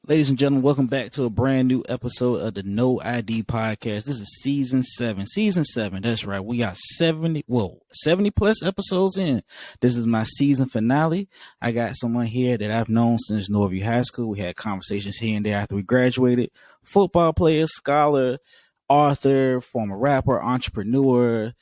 Ladies and gentlemen, welcome back to a brand new episode of the No ID podcast. This is season 7. Season 7, that's right. We got 70 plus episodes in. This is my season finale. I got someone here that I've known since Norview High School. We had conversations here and there after we graduated. Football player, scholar, author, former rapper, entrepreneur,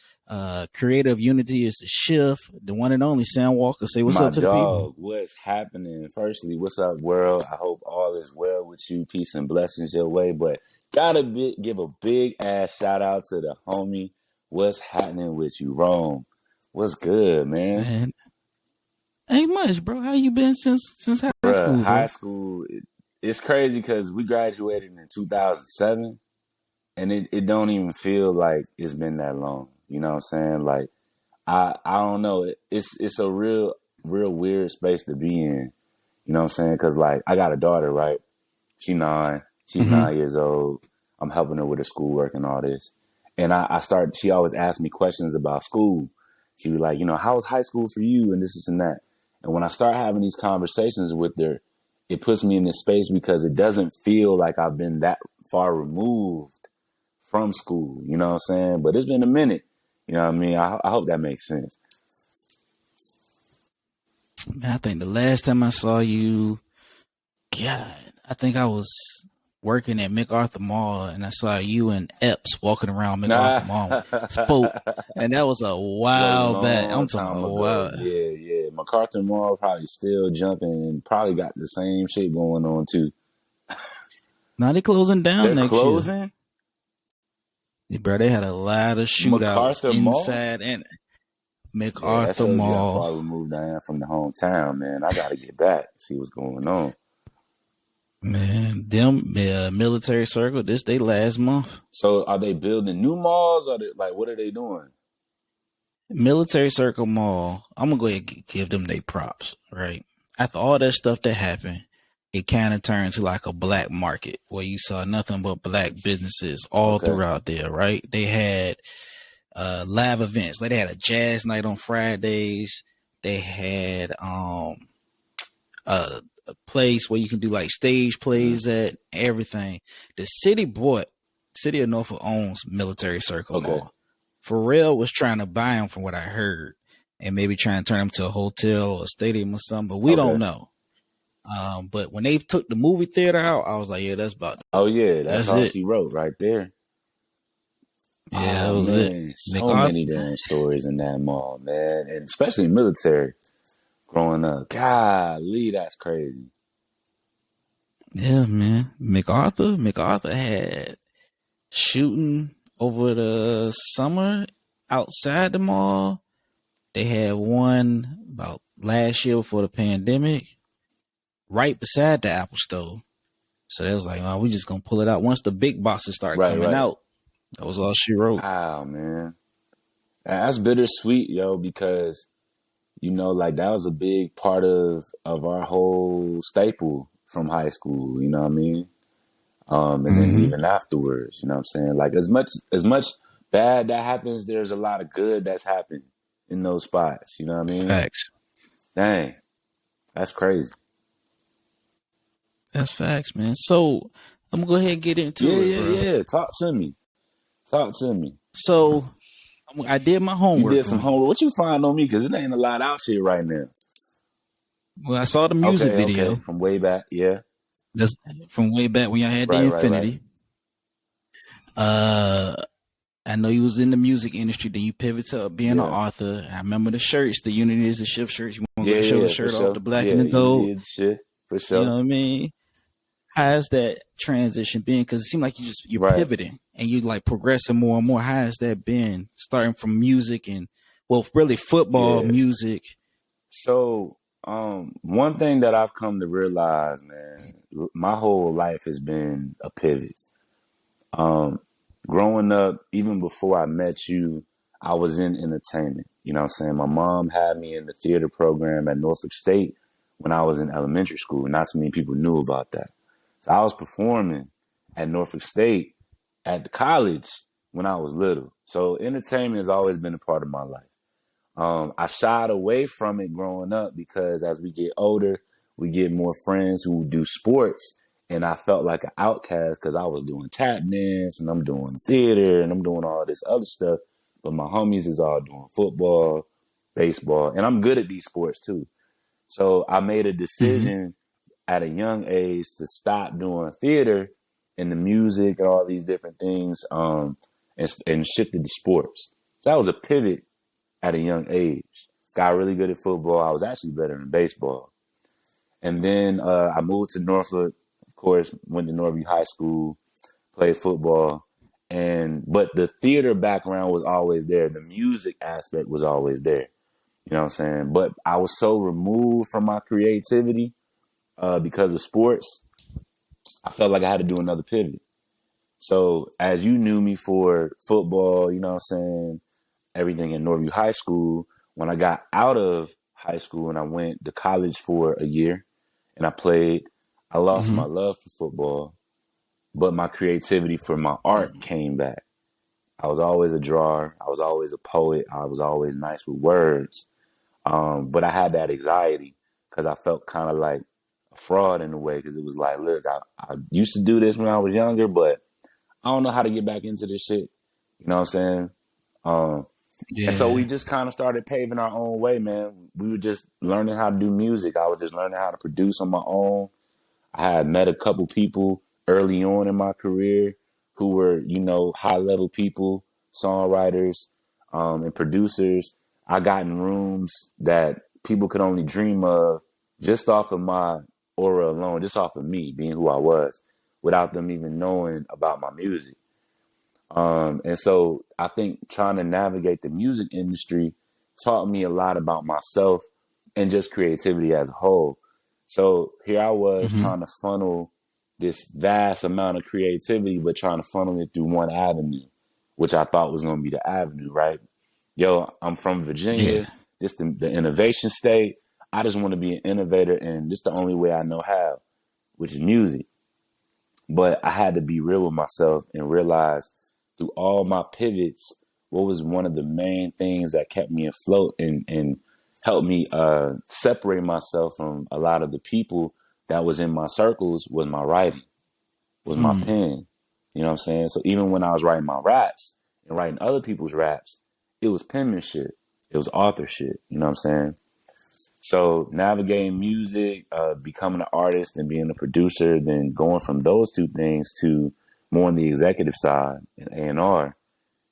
creator of Unity is the Shift, the one and only Sam Walker. Say what's My up to the people. dog, what's happening? Firstly, what's up, world? I hope all is well with you. Peace and blessings your way. But give a big ass shout out to the homie. What's happening with you, Rome? What's good, man? Ain't much, bro. How you been since high school? Bro? High school, it's crazy because we graduated in 2007, and it don't even feel like it's been that long. You know what I'm saying? Like, I don't know. It's a real weird space to be in. You know what I'm saying? Because, like, I got a daughter, right? She's 9 years old. I'm helping her with her schoolwork and all this. And she always asked me questions about school. She was like, how was high school for you? And this and that. And when I start having these conversations with her, it puts me in this space because it doesn't feel like I've been that far removed from school. You know what I'm saying? But it's been a minute. You know what I mean? I hope that makes sense. Man, I think the last time I saw you, God, I think I was working at MacArthur Mall and I saw you and Epps walking around MacArthur Mall. Spoke, and that was a while back. I'm talking about wow. Yeah. MacArthur Mall probably still jumping and probably got the same shit going on too. Now they closing down They're next closing? year. Yeah, bro, they had a lot of shootouts inside Mall? and MacArthur Mall. How far removed I am from the hometown, man. I gotta get back, see what's going on. Man, them military circle, this they last month. So are they building new malls or what are they doing? Military Circle Mall, I'm gonna go ahead and give them their props, right? After all that stuff that happened, it kind of turned to like a black market where you saw nothing but black businesses all throughout there, right? They had live events. Like they had a jazz night on Fridays. They had a place where you can do like stage plays at everything. The city of Norfolk owns Military Circle Mall. Pharrell was trying to buy them from what I heard and maybe trying to turn them to a hotel or a stadium or something, but we don't know. But when they took the movie theater out, I was like, yeah, that's about it. Oh yeah, that's all she wrote right there. Yeah, that was it. So many damn stories in that mall, man, and especially military. Growing up, golly, that's crazy. Yeah, man. MacArthur had shooting over the summer outside the mall. They had one about last year before the pandemic, right beside the Apple Store. So they was like, oh, we just gonna pull it out once the big boxes start coming out. That was all she wrote. Wow, man. That's bittersweet, yo, because like that was a big part of our whole staple from high school, you know what I mean? And then even afterwards, you know what I'm saying? Like as much bad that happens, there's a lot of good that's happened in those spots, you know what I mean? Facts. Dang. That's crazy. That's facts, man. So I'm gonna go ahead and get into it, bro. Yeah. Talk to me. So I did my homework. You did some homework. What you find on me? Because it ain't a lot out here right now. Well, I saw the music video. From way back, yeah. That's from way back when y'all had the Infinity. Right. I know you was in the music industry. Then you pivot to being an author. I remember the shirts, the Unity is the Shift shirts. You want to show the shirt off, the black and the gold. Shit, for sure. You know what I mean? How's that transition been? Because it seemed like you're pivoting and you like progressing more and more. How has that been? Starting from music and really football, music. So one thing that I've come to realize, man, my whole life has been a pivot. Growing up, even before I met you, I was in entertainment. You know what I'm saying? My mom had me in the theater program at Norfolk State when I was in elementary school. Not too many people knew about that. So I was performing at Norfolk State at the college when I was little. So entertainment has always been a part of my life. I shied away from it growing up because as we get older, we get more friends who do sports and I felt like an outcast because I was doing tap dance and I'm doing theater and I'm doing all this other stuff. But my homies is all doing football, baseball, and I'm good at these sports too. So I made a Mm-hmm. decision at a young age to stop doing theater and the music and all these different things, and shifted to sports. So that was a pivot at a young age. Got really good at football. I was actually better in baseball. And then I moved to Norfolk. Of course, went to Norview High School, played football, and but the theater background was always there. The music aspect was always there. You know what I'm saying? But I was so removed from my creativity because of sports. I felt like I had to do another pivot. So as you knew me for football, you know what I'm saying, everything in Norview High School, when I got out of high school and I went to college for a year and I played, I lost Mm-hmm. my love for football, but my creativity for my art came back. I was always a drawer. I was always a poet. I was always nice with words. But I had that anxiety because I felt kind of like a fraud in a way because it was like, look, I used to do this when I was younger, but I don't know how to get back into this shit. You know what I'm saying? Um, and so we Yeah. just kind of started paving our own way, man. We were just learning how to do music. I was just learning how to produce on my own. I had met a couple people early on in my career who were, high level people, songwriters, and producers. I got in rooms that people could only dream of just off of my aura alone, just off of me being who I was, without them even knowing about my music. And so I think trying to navigate the music industry taught me a lot about myself and just creativity as a whole. So here I was Mm-hmm. trying to funnel this vast amount of creativity, but trying to funnel it through one avenue, which I thought was going to be the avenue, right? Yo, I'm from Yeah. Virginia. This the innovation state. I just want to be an innovator, and this the only way I know how, which is music. But I had to be real with myself and realize through all my pivots, what was one of the main things that kept me afloat and helped me separate myself from a lot of the people that was in my circles was my writing, was my Mm. pen. You know what I'm saying? So even when I was writing my raps and writing other people's raps, it was penmanship. It was authorship. You know what I'm saying? So navigating music, becoming an artist and being a producer, then going from those two things to more on the executive side and A&R,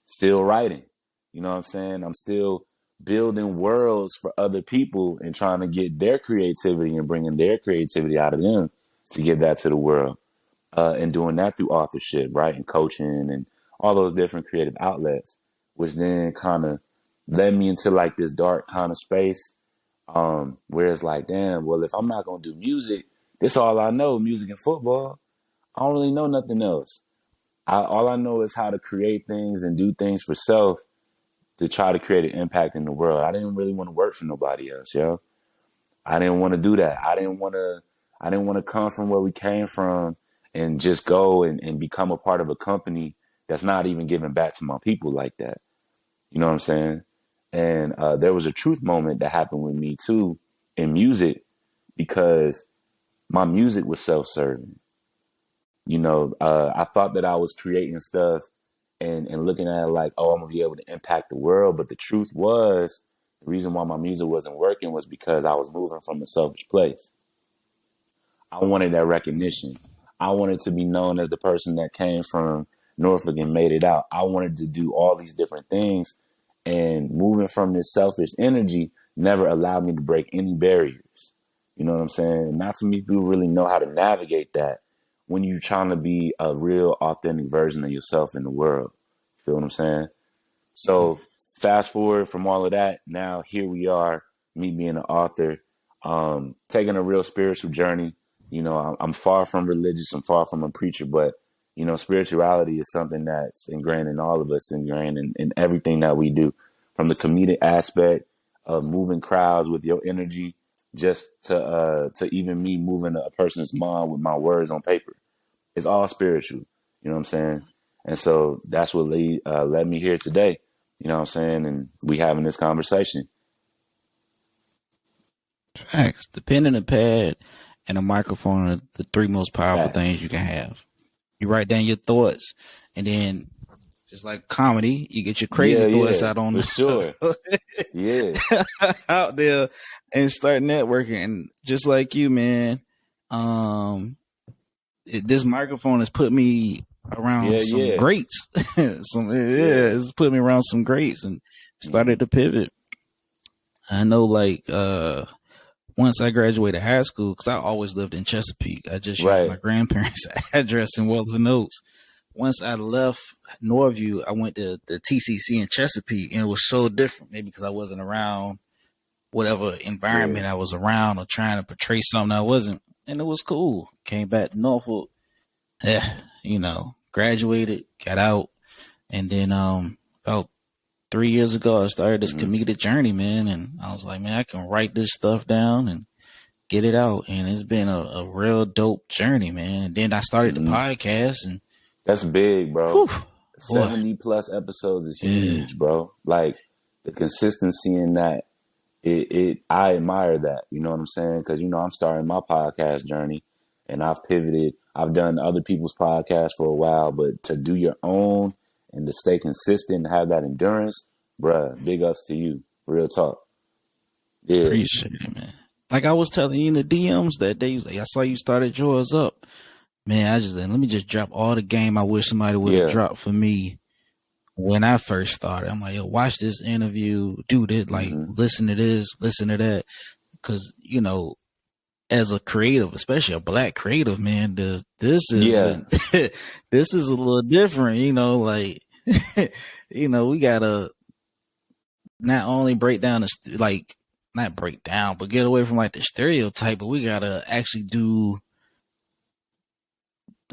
still writing. You know what I'm saying? I'm still building worlds for other people and trying to get their creativity and bringing their creativity out of them to give that to the world. And doing that through authorship, right? And coaching and all those different creative outlets, which then kind of led me into like this dark kind of space where it's like, damn, well, if I'm not gonna do music, this all I know, music and football. I don't really know nothing else. All I know is how to create things and do things for self to try to create an impact in the world. I didn't really want to work for nobody else, yo. I didn't want to do that. I didn't want to come from where we came from and just go and become a part of a company that's not even giving back to my people like that. You know what I'm saying? And there was a truth moment that happened with me too in music because my music was self-serving. I thought that I was creating stuff and looking at it like, oh, I'm gonna be able to impact the world. But the truth was, the reason why my music wasn't working was because I was moving from a selfish place. I wanted that recognition. I wanted to be known as the person that came from Norfolk and made it out. I wanted to do all these different things. And moving from this selfish energy never allowed me to break any barriers. You know what I'm saying? Not too many people really know how to navigate that when you're trying to be a real authentic version of yourself in the world. You feel what I'm saying? So fast forward from all of that, now here we are, me being an author, taking a real spiritual journey. I'm far from religious, I'm far from a preacher, but spirituality is something that's ingrained in all of us, ingrained in everything that we do, from the comedic aspect of moving crowds with your energy, just to even me moving a person's mind with my words on paper. It's all spiritual. You know what I'm saying? And so that's what led me here today. You know what I'm saying? And we having this conversation. Facts. The pen and the pad and a microphone are the three most powerful things you Facts. can have. You write down your thoughts, and then just like comedy, you get your crazy Yeah, thoughts yeah, out on for sure. Yeah, out there and start networking. And just like you, man, um, this microphone has put me around yeah, some yeah, greats. yeah. It's put me around some greats and Hmm. started to pivot. I know, like, once I graduated high school, because I always lived in Chesapeake, I just used my Right. grandparents' address in Weldon Oaks. Once I left Norview, I went to the TCC in Chesapeake, and it was so different. Maybe because I wasn't around whatever Yeah. environment I was around or trying to portray something I wasn't, and it was cool. Came back to Norfolk, graduated, got out, and then about 3 years ago, I started this Hmm. comedic journey, man, and I was like, man, I can write this stuff down and get it out, and it's been a real dope journey, man. And then I started the Hmm. podcast, and That's big, bro. whew, boy, 70 plus episodes is yeah, huge, bro. Like the consistency in that, I admire that. You know what I'm saying? Because I'm starting my podcast journey, and I've pivoted. I've done other people's podcasts for a while, but to do your own and to stay consistent and have that endurance, bruh, big ups to you. Real talk. Yeah. appreciate it, man. Like I was telling you in the DMs that day, like, I saw you started yours up, man. I just said, let me just drop all the game I wish somebody would have Yeah. dropped for me when I first started. I'm like, yo, watch this interview, do this, like, Hmm. listen to this, listen to that, because as a creative, especially a black creative, man, this Yeah. isn't this is a little different, like we gotta not only break down like not break down, but get away from like the stereotype, but we gotta actually do,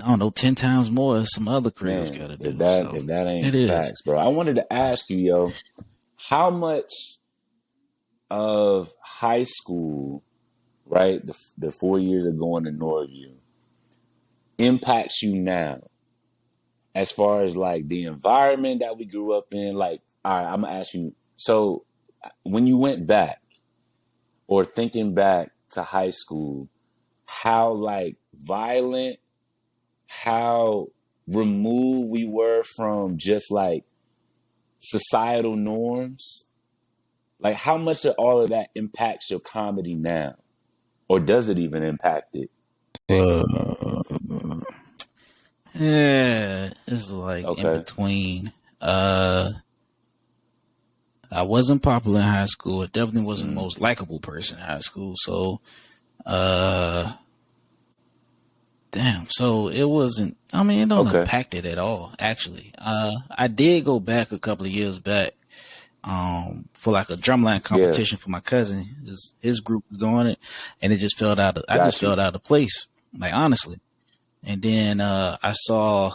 I don't know, 10 times more as some other creatives Man, gotta if do. that So if that it ain't is. facts, bro. I wanted to ask you, yo, how much of high school, right, the 4 years of going to Norview, impacts you now as far as like the environment that we grew up in? Like, all right, I'm gonna ask you. So, when you went back or thinking back to high school, how like violent, how removed we were from just like societal norms, like how much of all of that impacts your comedy now, or does it even impact it? Uh, yeah, it's like in Okay. between. Uh, I wasn't popular in high school. I definitely wasn't the Mm. most likable person in high school. So, uh, damn. So it wasn't. I mean, it don't Okay. impact it at all. Actually, I did go back a couple of years back, for like a drumline Yeah. competition for my cousin. His group was doing it, and it just felt out. I just Got you. felt out of place, like honestly. And then I saw.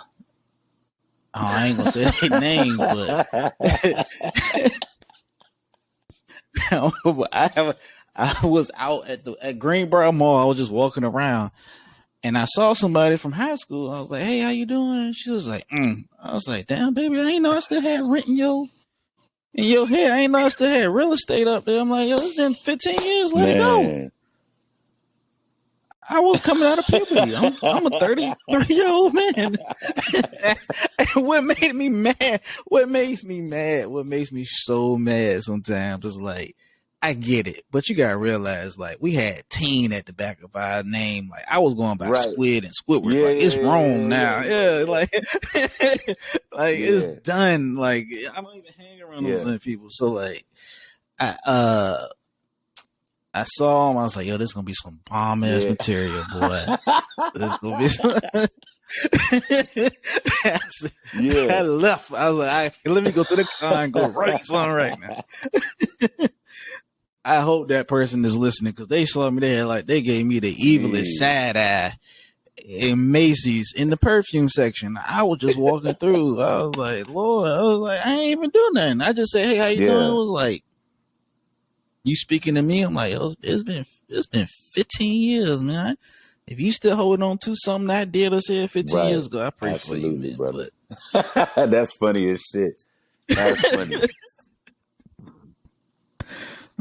Oh, I ain't gonna say their names, but I was out at Greenbrier Mall. I was just walking around, and I saw somebody from high school. I was like, "Hey, how you doing?" She was like, I was like, "Damn, baby, I ain't know I still had rent in your hair. I ain't know I still had real estate up there." I'm like, "Yo, it's been 15 years. Let it go." Man. I was coming out of puberty. I'm a 33-year-old man. And what made me mad? What makes me mad? What makes me so mad sometimes is like, I get it, but you gotta realize, like, we had teen at the back of our name. Like, I was going by Right. Squid and Squidward. Yeah, Like, it's yeah, wrong yeah, yeah, now. yeah, Yeah, yeah. like, like it's Yeah. done. Like, I don't even hang around those Yeah. other people. So like, I uh I saw him. I was like, yo, this is gonna be some bomb ass Yeah. material, boy. This gonna be some. Yeah. I left. I was like, let me go to the car and go write something right now. I hope that person is listening because they saw me there. Like they gave me the evilest Yeah. side eye in Macy's in the perfume section. I was just walking through. I was like, Lord, I was like, I ain't even do nothing. I just said, hey, how you doing? It Yeah. was like, you speaking to me? I'm like, it's been 15 years, man. If you still holding on to something I did or said 15 Right. years ago, I pray for you, Absolutely, man. brother. But That's funny as shit. That's funny.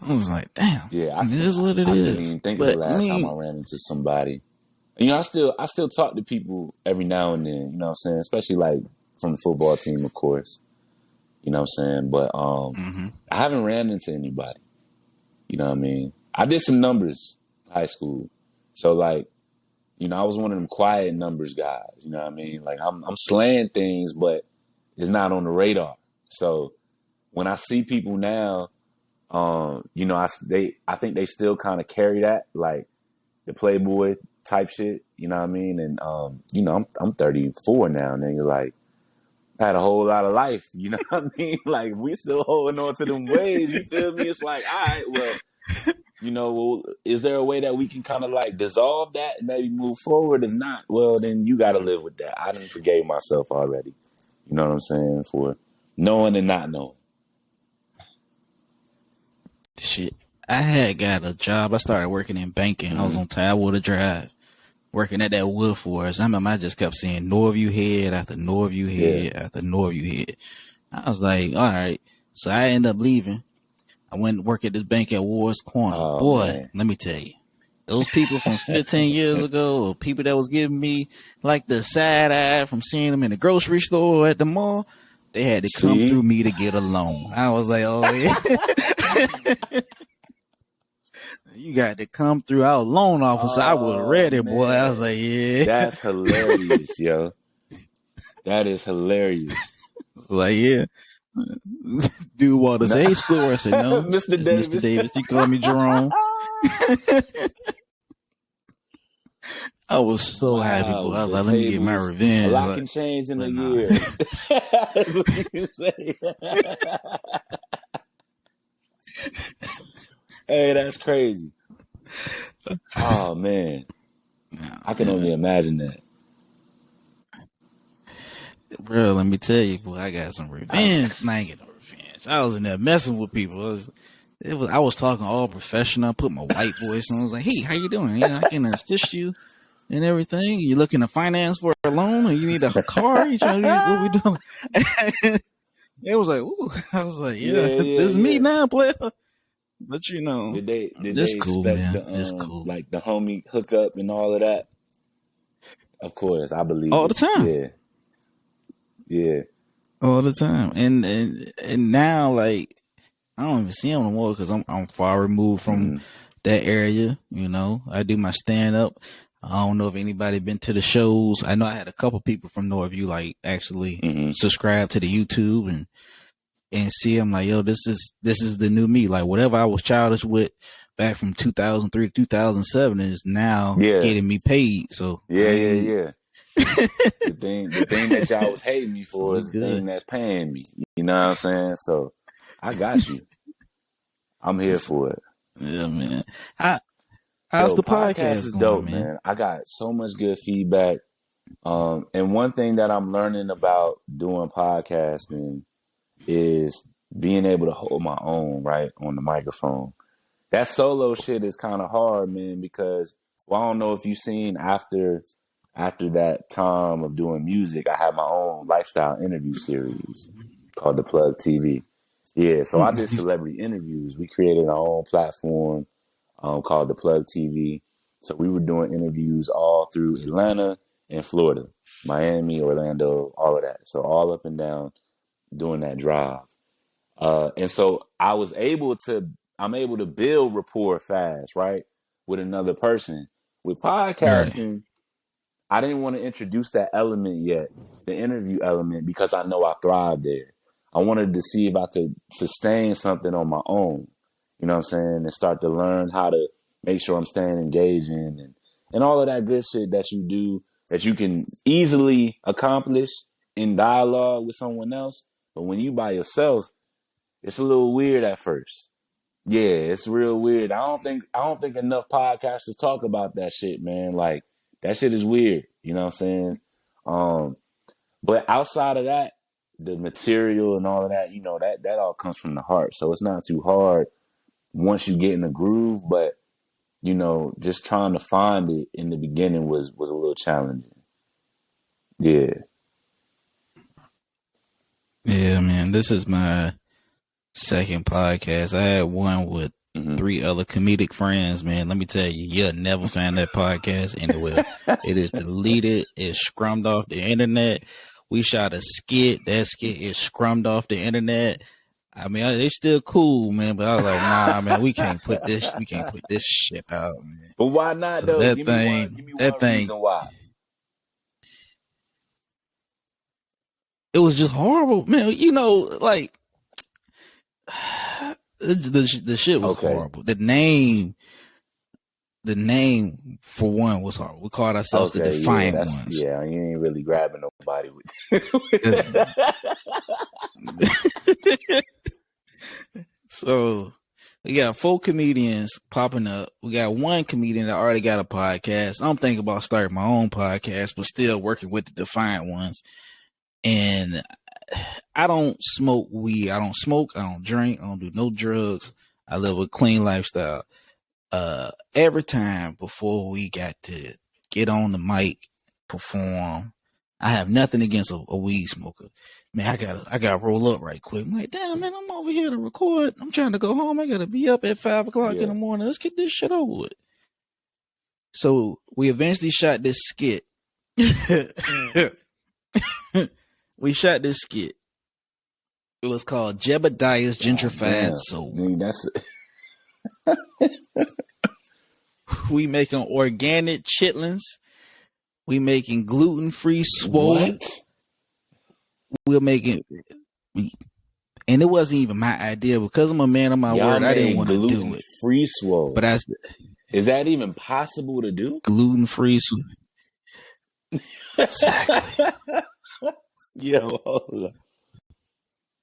I was like, damn, Yeah, this is what it I couldn't is. even think of the But I last time I mean, ran into somebody. I still talk to people every now and then, you know what I'm saying? Especially like from the football team, of course. You know what I'm saying? But mm-hmm. I haven't ran into anybody. You know what I mean? I did some numbers in high school. So like, I was one of them quiet numbers guys, you know what I mean? Like I'm slaying things, but it's not on the radar. So when I see people now, I think they still kind of carry that, like the Playboy type shit, you know what I mean? And I'm 34 now, and then you're like, I had a whole lot of life, you know what I mean? Like we still holding on to them ways, you feel me? It's like, all right, well, is there a way that we can kind of like dissolve that and maybe move forward? If not, well, then you got to live with that. I done forgave myself already. You know what I'm saying? For knowing and not knowing. Shit. I had got a job. I started working in banking. I was Mm-hmm. on Tidewater Drive, working at that wood forest. I remember I just kept seeing Norview head after Norview Yeah. head after Norview head. I was like, all right. So I ended up leaving. I went to work at this bank at Ward's Corner. Oh Boy, man. let me tell you. Those people from 15 years ago, or people that was giving me like the side eye from seeing them in the grocery store or at the mall, they had to come through See? me to get a loan. I was like, oh yeah. You got to come through our loan officer. I was Oh ready, boy. I was man. like, yeah. That's hilarious, yo. That is hilarious. Like, yeah. Dude walked to No. say, hey, Squidward. I said, no, Mr. it's Mr. Davis. Davis. You call me Jerome. I was so happy, boy. Wow, I was the like, let me get my tables, a revenge. lot Like, can change in a but nah. year. That's what you can say. Hey, that's crazy. Oh man, I can only Man, imagine that. bro, let me tell you, boy, I got some I, revenge. Nah, I ain't get no revenge. I was in there messing with people. I was talking all professional. I put my white voice on. I was like, hey, how you doing? Yeah, I can assist you and everything. You looking to finance for a loan, or you need a car? You trying to what we doing? It was like, ooh. I was like, yeah, yeah, yeah, this is me yeah. now, player. But Did it's they cool, expect man. the It's cool like the homie hookup and all of that? Of course, I believe all the it. time, Yeah, yeah. all the time. And now, like, I don't even see him no more because I'm far removed from Mm-hmm. that area. You know, I do my stand up. I don't know if anybody been to the shows. I know I had a couple people from Norview like actually Mm-hmm. subscribe to the YouTube and see I'm like, yo, this is the new me. Like whatever I was childish with back from 2003 to 2007 is now Yeah, getting me paid. So yeah, I yeah, ain't. yeah. The thing that y'all was hating me So for we is the good. thing that's paying me. You know what I'm saying? So I got you. I'm here So, for it. yeah, man. How, how's Yo, the podcast podcast is going, dope, man? man. I got so much good feedback. And one thing that I'm learning about doing podcasting is being able to hold my own right on the microphone. That solo shit is kind of hard, man, because I don't know if you've seen after that time of doing music, I had my own lifestyle interview series called The Plug TV. Yeah, so I did Mm. celebrity interviews. We created our own platform called The Plug TV. So we were doing interviews all through Atlanta and Florida, Miami, Orlando, all of that. So all up and down doing that drive. And so I'm able to build rapport fast, right? With another person. With Right. podcasting, I didn't want to introduce that element yet, the interview element, because I know I thrive there. I wanted to see if I could sustain something on my own, you know what I'm saying? And start to learn how to make sure I'm staying engaging and all of that good shit that you do that you can easily accomplish in dialogue with someone else. But when you by yourself, it's a little weird at first. Yeah, it's real weird. I don't think enough podcasters talk about that shit, man. Like that shit is weird. You know what I'm saying? Um, but outside of that, the material and all of that, that all comes from the heart. So it's not too hard once you get in the groove. But just trying to find it in the beginning was a little challenging. Yeah. Yeah, man. This is my second podcast. I had one with Mm-hmm. 3 other comedic friends, man. Let me tell you, you'll never find that podcast anywhere. It is deleted. It's scrummed off the internet. We shot a skit. That skit is scrummed off the internet. I mean, it's still cool, man. But I was like, nah, man, we can't put this shit out, man. But why not So though? Give me one. Give me that one thing, reason why. it was just horrible, man. You know, like the shit was Okay. horrible. The name for one was horrible. We called ourselves the Okay. Yeah. Defiant That's Ones. yeah. You ain't really grabbing nobody with. So we got 4 comedians popping up. We got 1 comedian that already got a podcast. I'm thinking about starting my own podcast, but still working with the Defiant Ones. And I don't smoke weed. I don't smoke. I don't drink. I don't do no drugs. I live a clean lifestyle. Every time before we got to get on the mic, perform, I have nothing against a weed smoker. Man, I gotta roll up right quick. I'm like, damn, man, I'm over here to record. I'm trying to go home. I gotta be up at 5 o'clock in Yeah. the morning. Let's get this shit over with. So we eventually shot this skit. We shot this skit. It was called Jebediah's Gentrified Soul. Dude, that's We making organic chitlins. We making gluten-free swole. what? We're making, and it wasn't even my idea because I'm a man of my Y'all word. I didn't made want to do gluten it, free swole. but I Is that even possible to do? gluten-free. Exactly. Yo, hold up.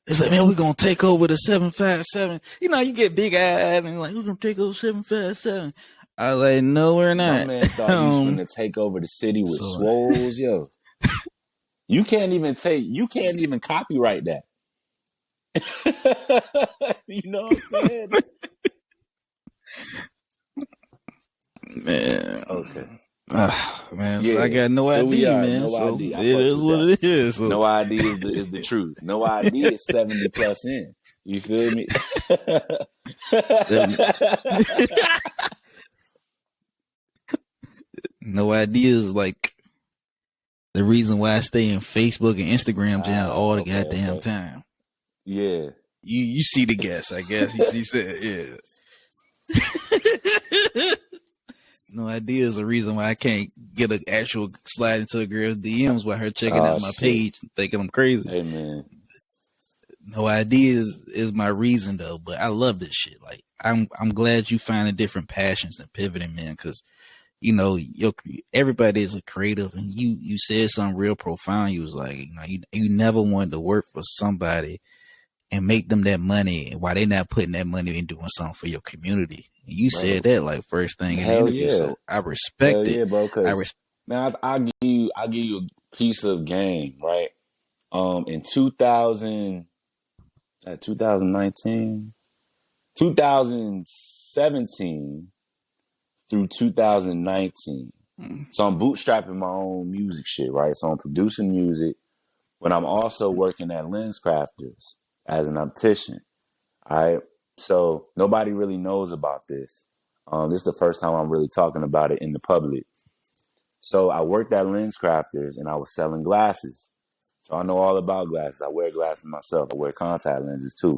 It's like, man, we're gonna take over the 757. You know, you get big eyed and like, we're gonna take over 757. I was like, no, we're not. My man thought he was finna take over the city with swoles, yo. You can't even copyright that. You know what I'm saying? Man. Okay. Man, so I got no idea, man. No so ID. it is what it is. So. No ID is the truth. No ID is 70 plus in. You feel me? No idea is like the reason why I stay in Facebook and Instagram jail all the goddamn time. Yeah. You see the guess, I guess. You see, yeah. No idea is the reason why I can't get an actual slide into a girl's DMs while her checking out my page and thinking I'm crazy. Hey, man. No idea is my reason though, but I love this shit. Like I'm glad you finding different passions and pivoting, man, because you know everybody is a creative, and you said something real profound. You was like, you know, you never wanted to work for somebody and make them that money while they not putting that money in doing something for your community. And you said that like first thing in the interview, yeah. so I respect it. Yeah, bro. Now I'll give you a piece of game, right? In 2019, 2017 through 2019. So I'm bootstrapping my own music shit, right? So I'm producing music, but I'm also working at Lens Crafters as an optician. All right. So nobody really knows about this. This is the first time I'm really talking about it in the public. So I worked at Lens Crafters and I was selling glasses. So I know all about glasses. I wear glasses myself. I wear contact lenses too.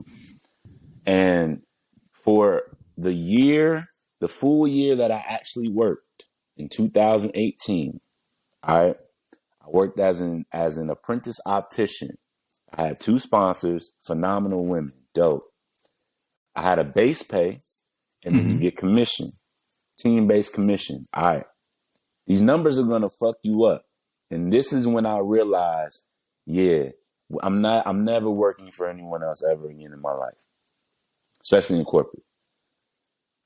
And for the full year that I actually worked in 2018, all right, I worked as an apprentice optician. I had 2 sponsors, phenomenal women, dope. I had a base pay, and then you get commission, team-based commission. All right, these numbers are gonna fuck you up, and this is when I realized, yeah, I'm never working for anyone else ever again in my life, especially in corporate.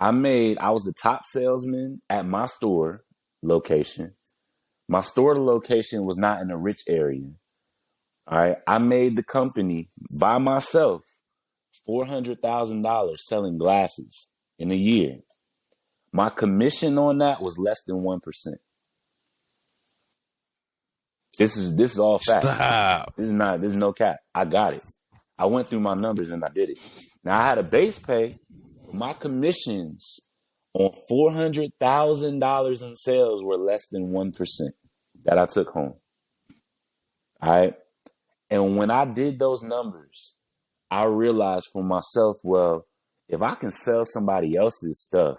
I was the top salesman at my store location. My store location was not in a rich area. All right, I made the company by myself $400,000 selling glasses in a year. My commission on that was less than 1%. This is all fact. Stop. This is no cap. I got it. I went through my numbers and I did it. Now I had a base pay my commissions on $400,000 in sales were less than 1% that I took home. All right. And when I did those numbers, I realized for myself, well, if I can sell somebody else's stuff,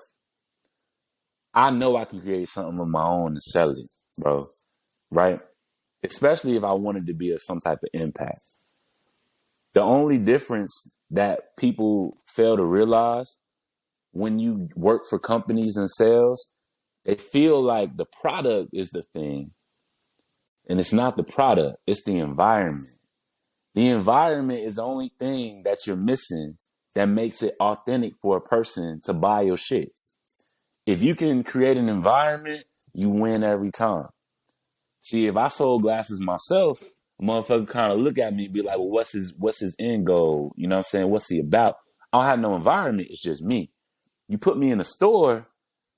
I know I can create something of my own and sell it, bro. Right? Especially if I wanted to be of some type of impact. The only difference that people fail to realize when you work for companies and sales, they feel like the product is the thing. And it's not the product, it's the environment. The environment is the only thing that you're missing that makes it authentic for a person to buy your shit. If you can create an environment, you win every time. See, if I sold glasses myself, a motherfucker kind of look at me and be like, well, what's his end goal? You know what I'm saying? What's he about? I don't have no environment. It's just me. You put me in a store,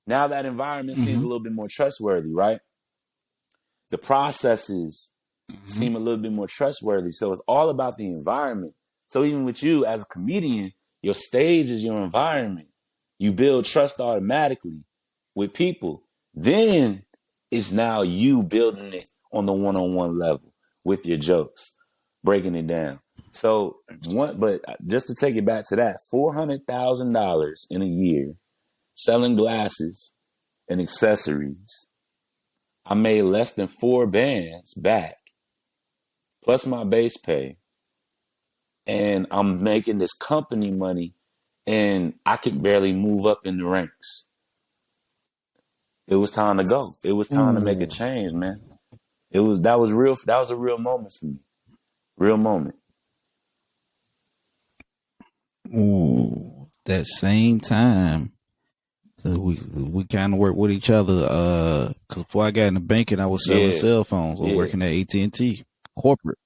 now that environment seems Mm-hmm. a little bit more trustworthy, right? The processes Mm-hmm. seem a little bit more trustworthy. So it's all about the environment. So even with you as a comedian, your stage is your environment. You build trust automatically with people. Then it's now you building it on the one-on-one level with your jokes, breaking it down. So but just to take it back to that, $400,000 in a year selling glasses and accessories. I made less than 4 bands back, plus my base pay. And I'm making this company money and I could barely move up in the ranks. It was time to go. It was time to make a Ooh. change, man. That was a real moment for me. Real moment. Ooh. That same time. So we kind of work with each other. Cause before I got into banking, I was selling Yeah. cell phones. I was Yeah. working at AT&T corporate,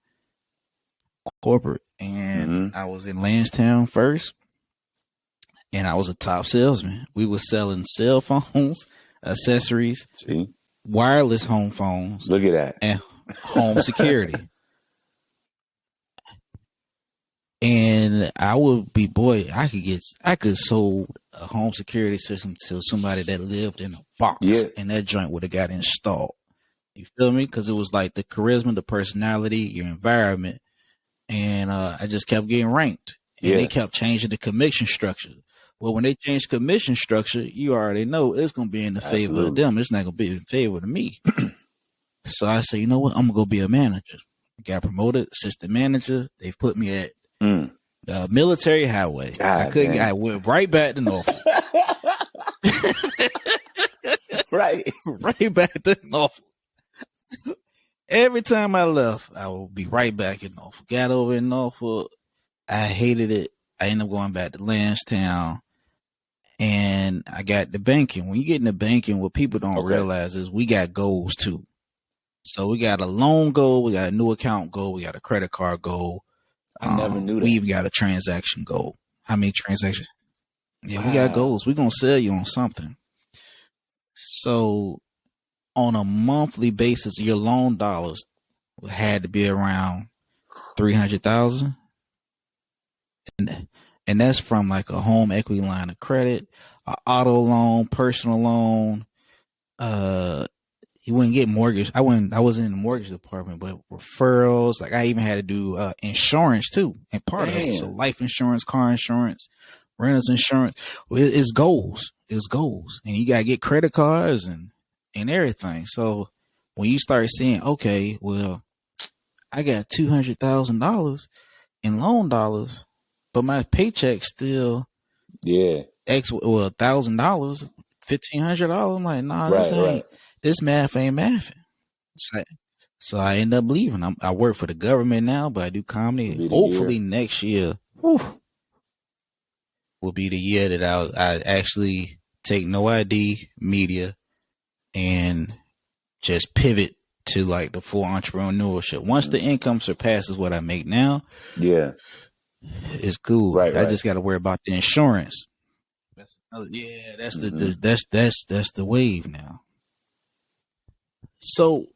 and Mm-hmm. I was in Lansdowne first, and I was a top salesman. We were selling cell phones, accessories, See? wireless home phones, Look at that. and home security. And I would be, boy, I could sold a home security system to somebody that lived in a box, Yeah. and that joint would have got installed. You feel me? Because it was like the charisma, the personality, your environment, and I just kept getting ranked, and they Yeah. kept changing the commission structure. Well, when they changed commission structure, you already know it's gonna be in the favor of Absolutely. them. It's not gonna be in favor of me. So I said, you know what? I'm gonna go be a manager. I got promoted, assistant manager. They've put me at Mm. military highway. I God couldn't. I damn. went right back to Norfolk. Right. Right back to Norfolk. Every time I left, I would be right back in Norfolk. Got over in Norfolk. I hated it. I ended up going back to Lansdowne, and I got the banking. When you get into banking, what people don't Okay. realize is we got goals too. So we got a loan goal, we got a new account goal, we got a credit card goal. I never knew We that. even got a transaction goal. How many transactions? Yeah, we got Wow. goals. We're gonna sell you on something. So on a monthly basis, your loan dollars had to be around 300,000, and that's from like a home equity line of credit, a auto loan, personal loan. Uh, you wouldn't get mortgage. I wasn't in the mortgage department, but referrals. Like I even had to do insurance too, and part of it. So Damn. life insurance, car insurance, renters insurance. Well, it's goals. It's goals, and you gotta get credit cards and everything. So when you start seeing, okay, well, I got $200,000 in loan dollars, but my paycheck still Yeah. $1,000, $1,500. I'm like, nah, Right. Right. this math ain't mathing. So, so I end up leaving. I work for the government now, but I do Will comedy. be the Hopefully year. next year will be the year that I actually take no ID media and just pivot to like the full entrepreneurship. Once the income surpasses what I make now, Yeah. it's cool. Right. I Right. just got to worry about the insurance. Yeah, that's Mm-hmm. that's the wave now. So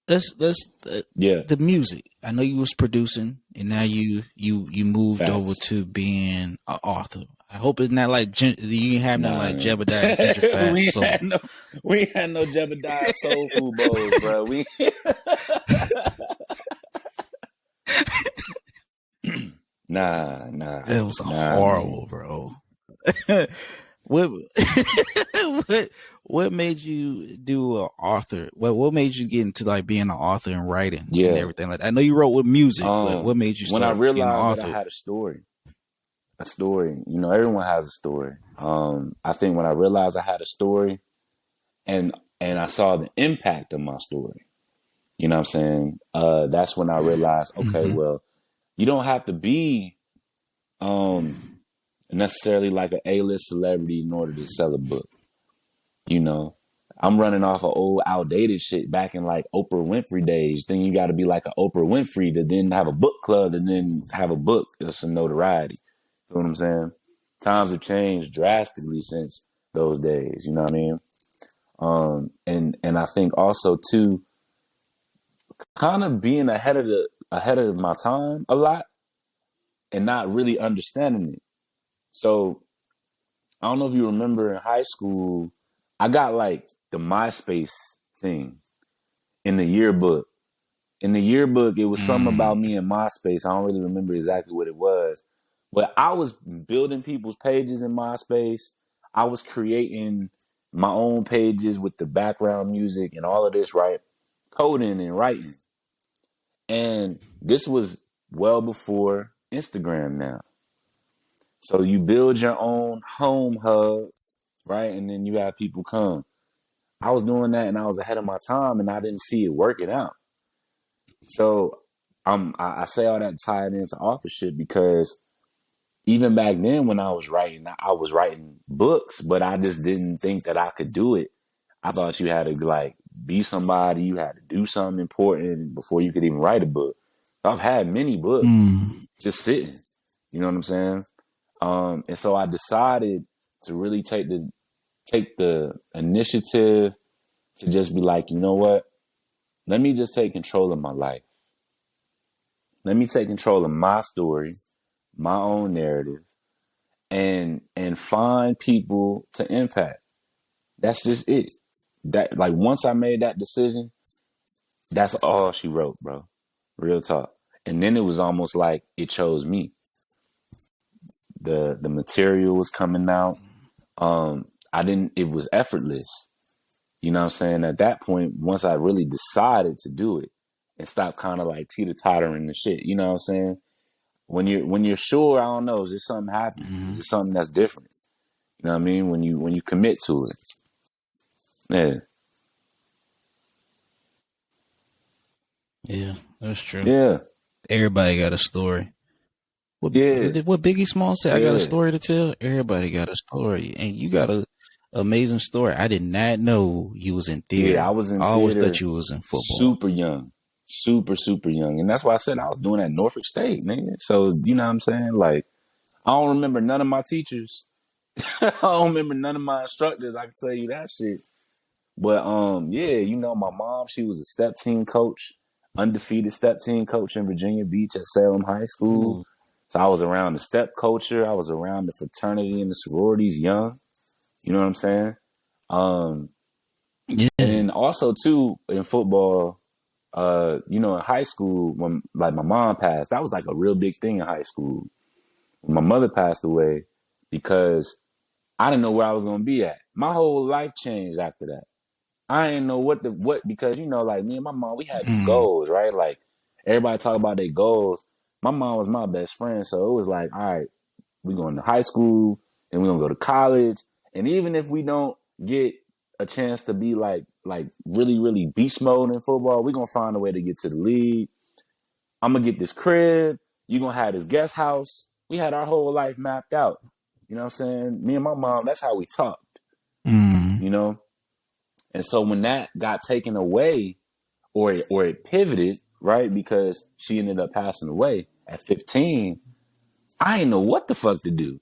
let's Yeah, the music. I know you was producing, and now you moved over facts. to being an author. I hope it's not like you ain't having Nah, like man. jeopardize Ginger Fast we ain't soul. had no we ain't had no jeopardized soul food bowls, bro. We It was nah, man. horrible, bro. what what what made you do an author? What made you get into like being an author and writing and Yeah. everything? Like I know you wrote with music, but what made you When I start being an realized that I author? had a story, you know, everyone has a story. I think when I realized I had a story and I saw the impact of my story, you know what I'm saying? That's when I realized, okay, Mm-hmm. well, you don't have to be um necessarily like an A-list celebrity in order to sell a book. You know, I'm running off of old outdated shit back in like Oprah Winfrey days. Then you got to be like an Oprah Winfrey to then have a book club and then have a book of some notoriety. You know what I'm saying? Times have changed drastically since those days. You know what I mean? And I think also too, kind of being ahead of my time a lot and not really understanding it. So I don't know if you remember in high school, I got like the MySpace thing in the yearbook. In the yearbook, it was something about Mm. me in MySpace. I don't really remember exactly what it was, but I was building people's pages in MySpace. I was creating my own pages with the background music and all of this, right? Coding and writing. And this was well before Instagram now. So you build your own home hub, right? And then you have people come. I was doing that and I was ahead of my time and I didn't see it working out. So I say all that tied into authorship because even back then when I was writing books, but I just didn't think that I could do it. I thought you had to like be somebody, you had to do something important before you could even write a book. I've had many books Mm. just sitting. You know what I'm saying? And so I decided to really take the initiative to just be like, you know what? Let me just take control of my life. Let me take control of my story, my own narrative, and find people to impact. That's just it. That like once I made that decision, that's all she wrote, bro. Real talk. And then it was almost like it chose me. The material was coming out. I didn't it was effortless. You know what I'm saying? At that point, once I really decided to do it and stop kind of like teeter tottering the shit, you know what I'm saying? When you're sure, I don't know, is there something happening? Is Mm. there something that's different? You know what I mean? When you commit to it. Yeah. Yeah, that's true. Yeah. Everybody got a story. Yeah. What Biggie Small said? I got a Yeah. story to tell. Everybody got a story, and you got a amazing story. I did not know you was in Yeah. I theater. was in I always thought theater you was in football. super young. Super, super young. And that's why I said I was doing at Norfolk State, nigga. So, you know what I'm saying? Like, I don't remember none of my teachers. I don't remember none of my instructors. I can tell you that shit. But yeah, you know, my mom, she was a step team coach, undefeated step team coach in Virginia Beach at Salem High School. Ooh, So I was around the step culture. I was around the fraternity and the sororities young. You know what I'm saying? Um, and yeah. then also too in football, you know, in high school when like my mom passed, that was like a real big thing in high school. When my mother passed away because I didn't know where I was gonna be at. My whole life changed after that. I didn't know what because you know, like me and my mom, we had these Mm. goals, right? Like everybody talk about their goals. My mom was my best friend, so it was like, all right, we going to high school and we're gonna go to college. And even if we don't get a chance to be like really, really beast mode in football, we're gonna find a way to get to the league. I'm gonna get this crib, you gonna have this guest house. We had our whole life mapped out. You know what I'm saying? Me and my mom, that's how we talked, Mm. you know? And so when that got taken away or it pivoted, right? Because she ended up passing away at 15, I didn't know what the fuck to do.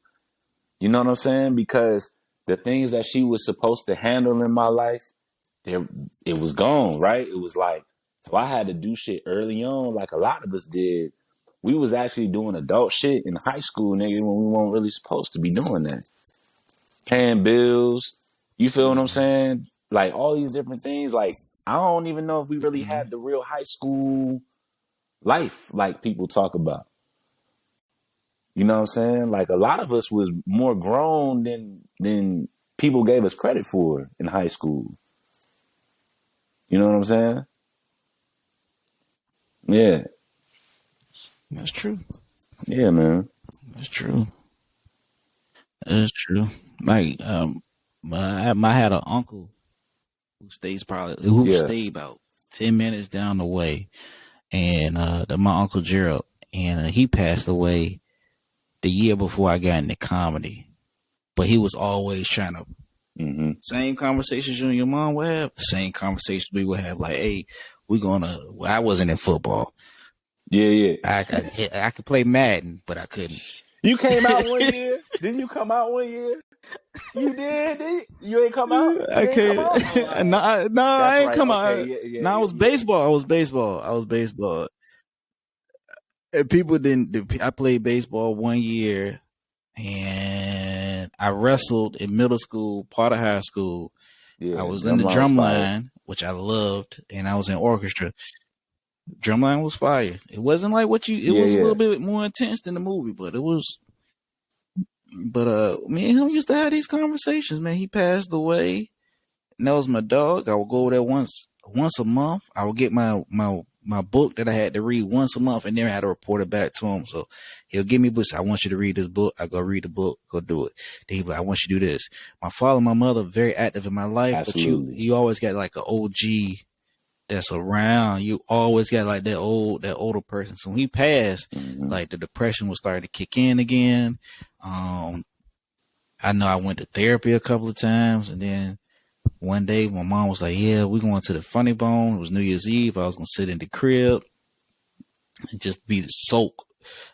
You know what I'm saying? Because the things that she was supposed to handle in my life, there it was gone, right? It was like So I had to do shit early on, like a lot of us did. We was actually doing adult shit in high school, nigga, when we weren't really supposed to be doing that. Paying bills, you feel what I'm Mm-hmm. saying? Like all these different things. Like I don't even know if we really Mm-hmm. had the real high school life like people talk about. You know what I'm saying? Like a lot of us was more grown than people gave us credit for in high school. You know what I'm saying? Yeah. That's true. Yeah, man. That's true. That's true. Like, I had an uncle who Yeah. stayed about 10 minutes down the way, and my uncle Gerald, and he passed away the year before I got into comedy. But he was always trying to Mm-hmm. same conversations you and your mom would have, same conversations we would have. Like, hey, we're gonna. Well, I wasn't in football. Yeah, yeah. I could play Madden, but I couldn't. You came out one year? Didn't you come out one year? You did? You ain't come out? I You ain't come can't. out? Oh, all No, right. I That's ain't right. come Okay. out. Yeah, yeah, No, I yeah, was yeah. baseball. I was baseball. And people didn't. I played baseball 1 year, and I wrestled in middle school, part of high school. I Yeah. was in the Drumline was drum fire. line, which I loved, and I was in orchestra. Drumline was fire. It wasn't like what you. It Yeah, was a yeah. little bit more intense than the movie, but it was. But me and him used to have these conversations. Man, he passed away. And that was my dog. I would go over there once a month. I would get my book that I had to read once a month, and then I had to report it back to him. So he'll give me books. I want you to read this book. I go read the book. Go do it. Then he'll be like, I want you to do this. My father, and my mother, very active in my life, but Absolutely. you always got like an OG that's around. You always got like that older person. So when he passed, Mm-hmm. like the depression was starting to kick in again. I know I went to therapy a couple of times, and then one day my mom was like, yeah, we're going to the Funny Bone. It was New Year's Eve. I was going to sit in the crib and just be the soak,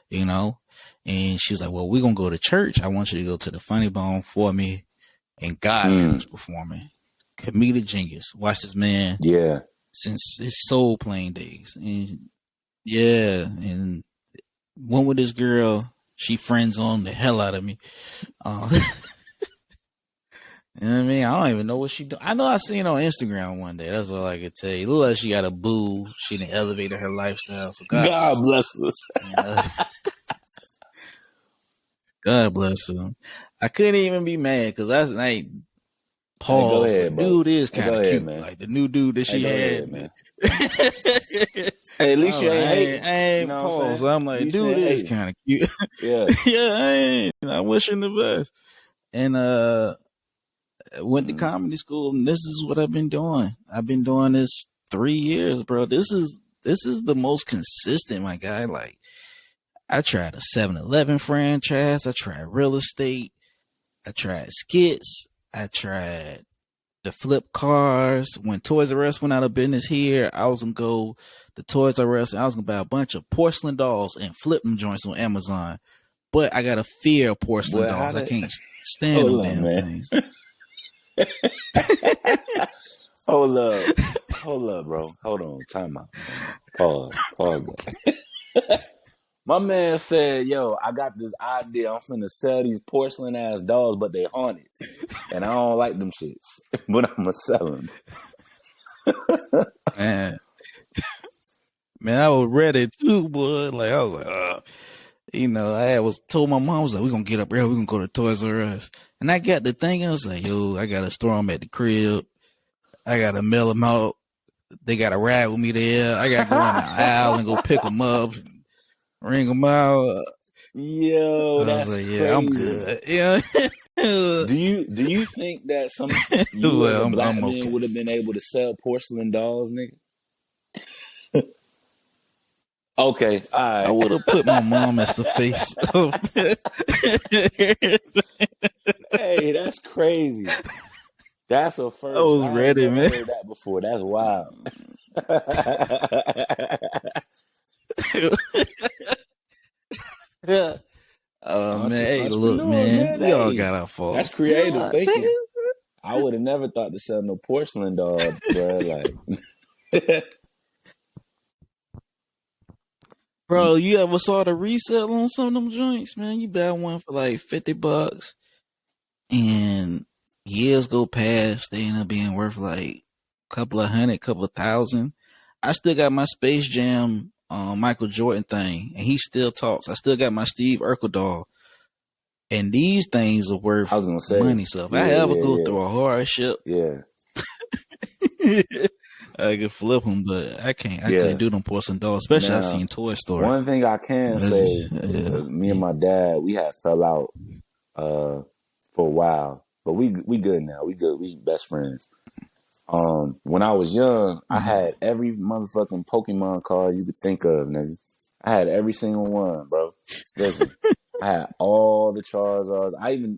you know? And she was like, well, we're going to go to church. I want you to go to the Funny Bone for me. And Godfrey Mm. was performing. Comedic genius. Watch this man Yeah. since his soul playing days. And yeah, and went with this girl. She friends on the hell out of me. Uh, You know what I mean? I don't even know what she do. I know I seen on Instagram one day. That's all I could tell you. Look like she got a boo. She done elevated her lifestyle. So God bless us. you know, God bless her. I couldn't even be mad because that's like Hey, go pause. ahead, But bro. dude is Hey, kind go of ahead, cute. man. Like the new dude that Hey, she go ahead, had. man. Hey, at least I'm you like, ain't hating. I You ain't know what I'm pause. saying? I'm At like, least you dude ain't is hating. kind of cute. Yeah. Yeah, I ain't. I wish him the best. And went to Mm-hmm. comedy school, and this is what I've been doing. I've been doing this 3 years, bro. This is the most consistent, my guy. Like I tried a 7-Eleven franchise, I tried real estate, I tried skits, I tried the flip cars. When Toys R Us went out of business here, I was gonna go to Toys R Us and I was gonna buy a bunch of porcelain dolls and flip them joints on Amazon. But I got a fear of porcelain Boy, how dolls. I did can't stand them hold on, damn man. things. Hold up. Hold up, bro. Hold on. Time out. Pause. Pause. My man said, yo, I got this idea. I'm finna sell these porcelain ass dolls, but they haunted. And I don't like them shits. But I'm gonna sell them. Man, man, I was ready too, boy. Like I was like, I was told my mom, I was like, we're gonna get up early, we're gonna go to Toys R Us. And I got the thing, I was like, yo, I gotta store them at the crib. I gotta mail them out. They gotta ride with me there. I gotta go in the aisle and go pick them up, ring them out. Yo, I was that's like, yeah, I'm crazy. good. Yeah. Do you think that you as Well, a black I'm man would okay. have been able to sell porcelain dolls, nigga? Okay, all I right. would have put my mom as the face of Hey, that's crazy. That's a I first. was I ain't ready, never man. heard that before. That's wild. Oh man, hey, look, Entrepreneur, man, man. we all Hey, got our that's faults. creative thinking. I would have never thought to sell no porcelain doll, bro. Like, Bro, you ever saw the resale on some of them joints, man? You buy one for like $50 and years go past, they end up being worth like a couple of hundred, couple of thousand. I still got my Space Jam Michael Jordan thing, and he still talks. I still got my Steve Urkel doll, and these things are I worth was gonna say, money. So if I yeah, ever yeah, go yeah, through a hardship, yeah, I could flip them, but I can't. I yeah. couldn't do them porcelain dolls, especially I've Now, seen Toy Story. one thing I can That's say, just, yeah. me and my dad, we had fell out uh for a while, but we good now. We good. We best friends. When I was young, I Mhm. had every motherfucking Pokemon card you could think of, nigga. I had every single one, bro. Listen, I had all the Charizards.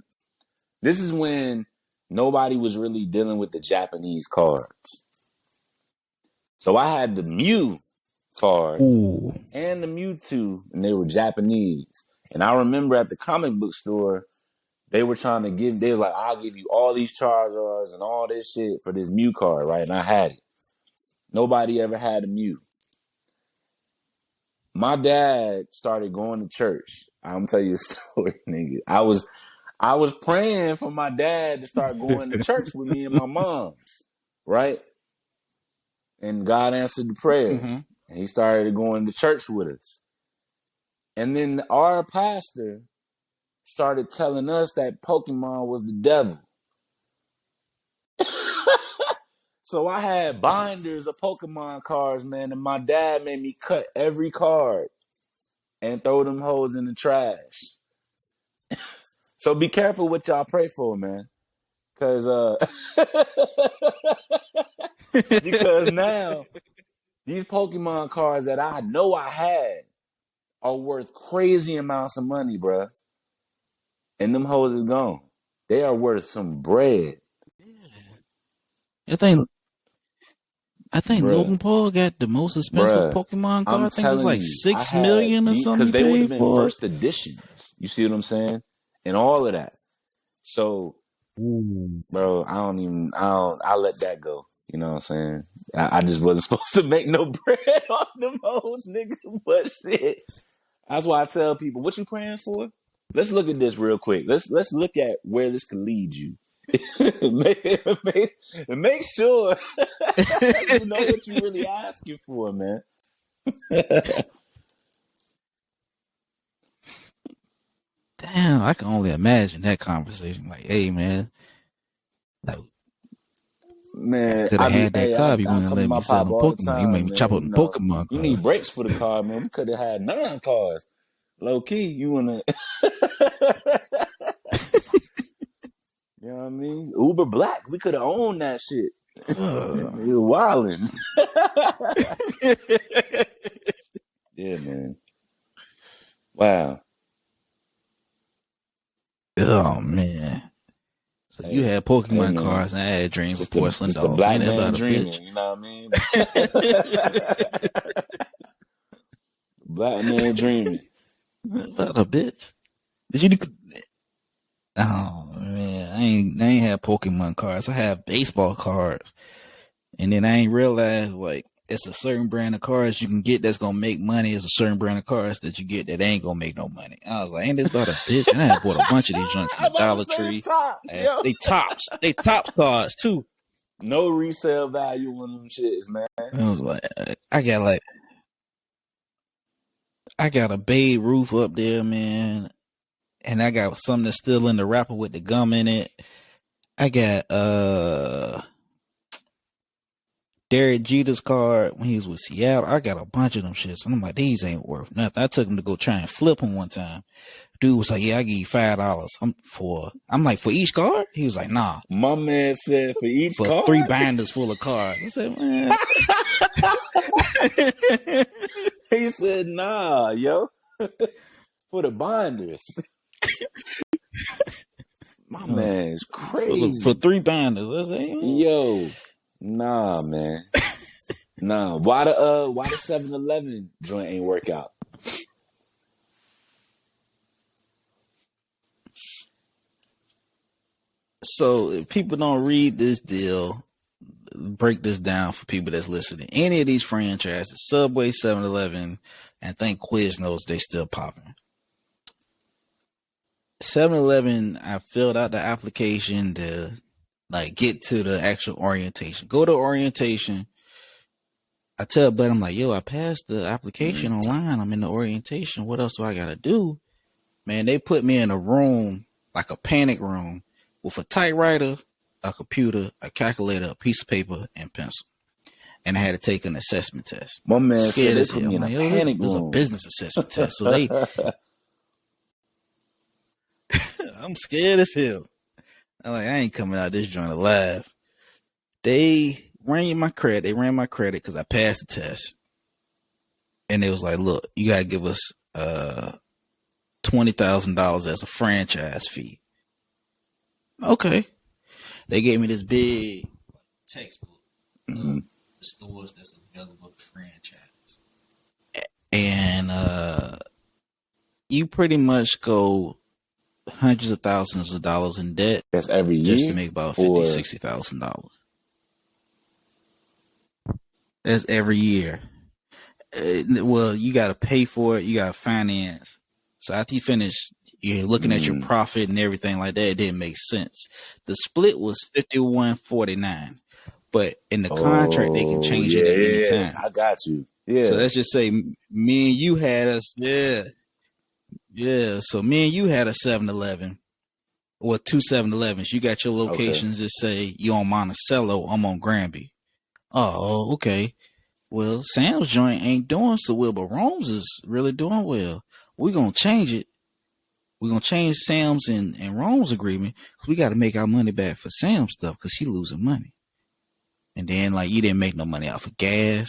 This is when nobody was really dealing with the Japanese cards. So I had the Mew card Ooh. and the Mewtwo, and they were Japanese. And I remember at the comic book store, they were trying to they was like, I'll give you all these Charizards and all this shit for this Mew card, right? And I had it. Nobody ever had a Mew. My dad started going to church. I'm gonna tell you a story, nigga. I was praying for my dad to start going to church with me and my mom's, right? And God answered the prayer. Mm-hmm. And he started going to church with us. And then our pastor started telling us that Pokemon was the devil. So I had binders of Pokemon cards, man, and my dad made me cut every card and throw them hoes in the trash. So be careful what y'all pray for, man. Cause because now these Pokemon cards that I know I had are worth crazy amounts of money, bruh. And them hoes is gone. They are worth some bread, I think I think bruh. Logan Paul got the most expensive Bruh. Pokemon card. I'm I think it's telling like you, I 6 million had or these something because he they would have paid been for it. first editions. You see what I'm saying? And all of that. So, Ooh. bro, I let that go. You know what I'm saying? I just wasn't supposed to make no bread off them hoes, nigga. But shit. That's why I tell people, what you praying for? Let's look at this real quick. Let's look at where this could lead you. make sure you know what you really asking for, man. Damn, I can only imagine that conversation. Like, hey man, like I Man, could have had that card. You I wouldn't come to let me my sell pop them all the Pokemon. You made time, me chop man. up You the know, Pokemon you card. need breaks for the car, man. We could have had 9 cars. Low key, you wanna you know what I mean? Uber Black, we could have owned that shit. Nigga wildin'. Yeah, man. Wow. Oh man. So you Hey, had hey, Pokemon man. cards and I had dreams of porcelain Just a dolls. black Ain't that man about a bitch? dreaming, you know what I mean? Black man dreaming. About a bitch. Did you? Oh man, I ain't have Pokemon cards. I have baseball cards, and then I ain't realized like it's a certain brand of cards you can get that's gonna make money. It's a certain brand of cards that you get that ain't gonna make no money. I was like, ain't this about a bitch? And I had bought a bunch of these joints from I'm the about to Dollar say the Tree. top, As yo. they tops cards too. No resale value on them shits, man. I was like, I got a Babe Ruth up there, man, and I got something that's still in the wrapper with the gum in it. I got Derek Jeter's card when he was with Seattle. I got a bunch of them shits. And I'm like, these ain't worth nothing. I took him to go try and flip them one time. Dude was like, yeah, I give you $5. I'm like, for each card? He was like, nah, My man said for each for three card, binders full of cards. I said, man. he said, nah, yo, for the binders. My man is for crazy. three binders. I said, yeah. Yo, nah, man. Nah. Why the 7-Eleven joint ain't work out? So if people don't read this deal, break this down for people that's listening. Any of these franchises, Subway, 7-Eleven, And I think Quiznos, they still popping. 7-Eleven, I filled out the application to like get to the actual orientation. Go to orientation. I tell Bud, I'm like, yo, I passed the application online. I'm in the orientation. What else do I gotta do? Man, they put me in a room, like a panic room, with a typewriter, a computer, a calculator, a piece of paper, and pencil. And I had to take an assessment test. My man said Scared they as put hell. me I'm in a like, yo, this panic is a room. business assessment test. So I'm scared as hell. I'm like, I ain't coming out this joint alive. They ran my credit. They ran my credit because I passed the test. And it was like, look, you gotta give us $20,000 as a franchise fee. Okay. They gave me this big textbook of the stores that's available to franchise. And you pretty much go hundreds of thousands of dollars in debt. That's every just to year? make about Or $50,000-$60,000. That's every year. Well, you got to pay for it. You got to finance. So after you finish, you're looking at your profit and everything like that. It didn't make sense. The split was 51-49, but in the contract they can change it at any yeah, time. I got you. So Yeah. let's just say me and you had us. Yeah. So me and you had a 7-Eleven or two 7-Elevens. You got your locations. Okay. Just say you on Monticello, I'm on Granby. Oh, okay. Well, Sam's joint ain't doing so well, but Rome's is really doing well. We're going to change it. We're going to change Sam's and Rome's agreement because we got to make our money back for Sam's stuff because he losing money. And then, like, you didn't make no money off of gas.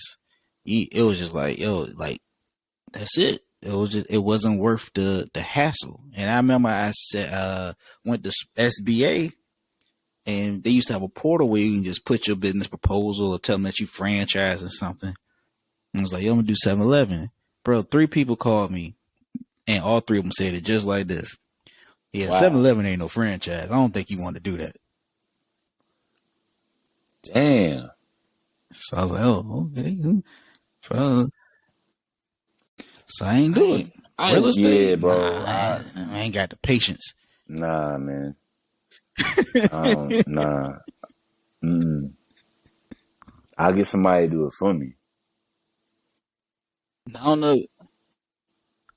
It was just like, yo, like, that's it. It wasn't worth the hassle. And I remember I said, went to SBA and they used to have a portal where you can just put your business proposal or tell them that you franchise or something. And I was like, yo, I'm going to do 7-Eleven. Bro, 3 people called me, and all 3 of them said it just like this. Yeah, Wow. 7-Eleven ain't no franchise. I don't think you want to do that. Damn. So I was like, oh, okay. So I ain't do it. Real Yeah, estate? Nah, bro. I ain't got the patience. Nah, man. Nah. I'll get somebody to do it for me. I don't know.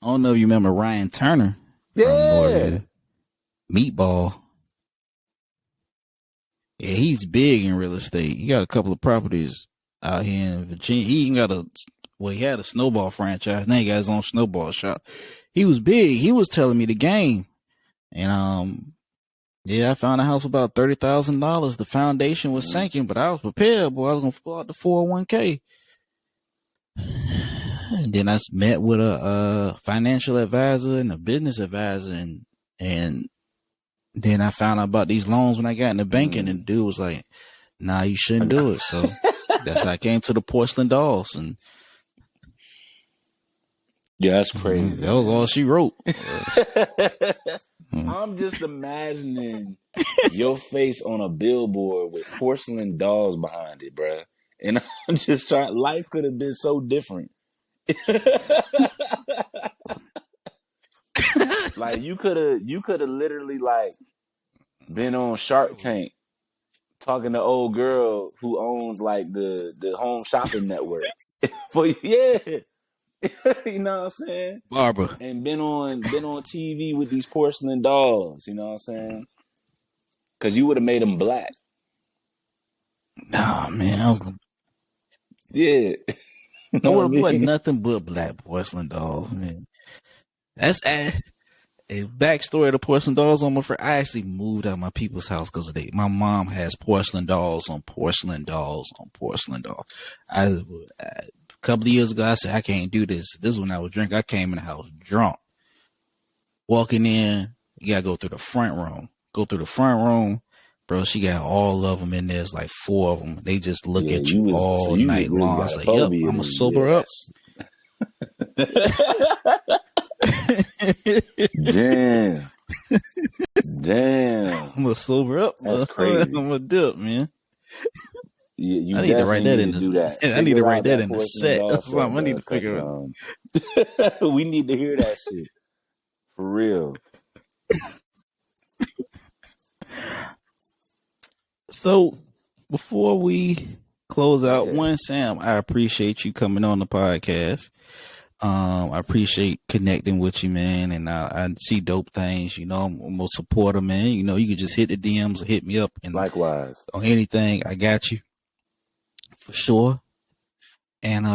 I don't know if you remember Ryan Turner from Yeah. Norview. Meatball. Yeah, he's big in real estate. He got a couple of properties out here in Virginia. He even he had a snowball franchise. Now he got his own snowball shop. He was big. He was telling me the game. And yeah, I found a house about $30,000. The foundation was sinking, but I was prepared, boy. I was gonna pull out the 401k. And then I met with a financial advisor and a business advisor, and then I found out about these loans when I got in the banking, and the dude was like, "Nah, you shouldn't do it." So that's how I came to the porcelain dolls, and Yeah, that's crazy. that was all she wrote. I'm just imagining your face on a billboard with porcelain dolls behind it, bruh. And I'm just trying. Life could have been so different. Like you could have literally like been on Shark Tank talking to old girl who owns like the home shopping network. Yeah. You know what I'm saying? Barbara. And been on TV with these porcelain dolls, you know what I'm saying? Cause you would have made them black. Nah, man, Yeah. You I know what would I have bought mean? nothing but black porcelain dolls, man. That's a backstory of the porcelain dolls on my friend. I actually moved out of my people's house because my mom has porcelain dolls on porcelain dolls on porcelain dolls. A couple of years ago, I said, I can't do this. This is when I was drinking. I came in the house drunk. Walking in, you gotta go through the front room. Go through the front room. Bro, she got all of them in there. It's like 4 of them. They just look at you all You night really long. I got was a like, yep, phobia I'm going to then. sober up. Damn. Damn. I'm going to sober up. That's I'm crazy. going to dip, man. You I need to write definitely that need in to do the. that. I need to Figure write out that that in the portion of the set or offset, something. I need bro. to figure Cause it. we need to hear that shit for real. So before we close out, Yeah. one Sam, I appreciate you coming on the podcast. I appreciate connecting with you, man, and I see dope things. You know, I'm a supporter, man. You know, you can just hit the DMs or hit me up and Likewise. on anything. I got you for sure. And